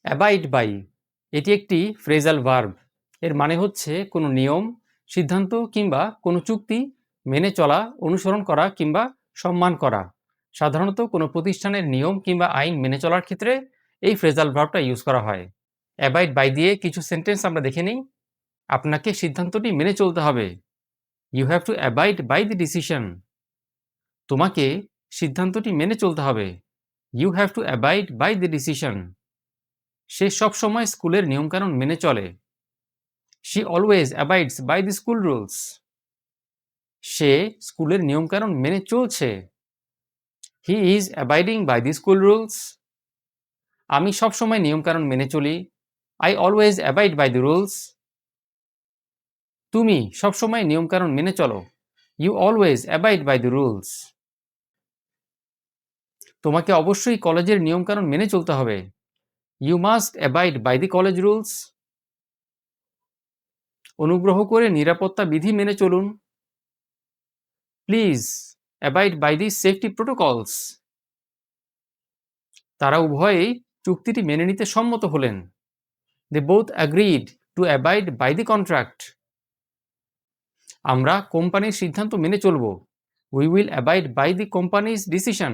Abide by এটি একটি phrasal verb. এর মানে হচ্ছে কোনো নিয়ম, সিদ্ধান্ত কিংবা কোনো চুক্তি মেনে চলা, অনুসরণ করা কিংবা সম্মান করা। সাধারণত কোনো প্রতিষ্ঠানের নিয়ম কিংবা আইন মেনে চলার ক্ষেত্রে এই ফ্রেজাল ভার্বটা ইউজ করা হয়। অ্যাবাইড বাই দিয়ে কিছু সেন্টেন্স আমরা দেখে নিই। আপনাকে সিদ্ধান্তটি মেনে চলতে হবে। You have to abide by the decision. তোমাকে সিদ্ধান্তটি মেনে চলতে হবে। You have to abide by the decision. সে সবসময় স্কুলের নিয়মকানুন মেনে চলে। She always abides by the school rules. সে স্কুলের নিয়মকানুন মেনে চলছে। He is abiding by the school rules. আমি সবসময় নিয়মকানুন মেনে চলি। I always abide by the rules. তুমি সবসময় নিয়মকানুন মেনে চলো। You always abide by the rules. তোমাকে অবশ্যই কলেজের নিয়মকানুন মেনে চলতে হবে। You must abide by the college rules. অনুগ্রহ করে নিরাপত্তা বিধি মেনে চলুন। Please abide by the safety protocols. তারা উভয়েই চুক্তিটি মেনে নিতে সম্মত হলেন। They both agreed to abide by the contract. আমরা কোম্পানির সিদ্ধান্ত মেনে চলব। We will abide by the company's decision.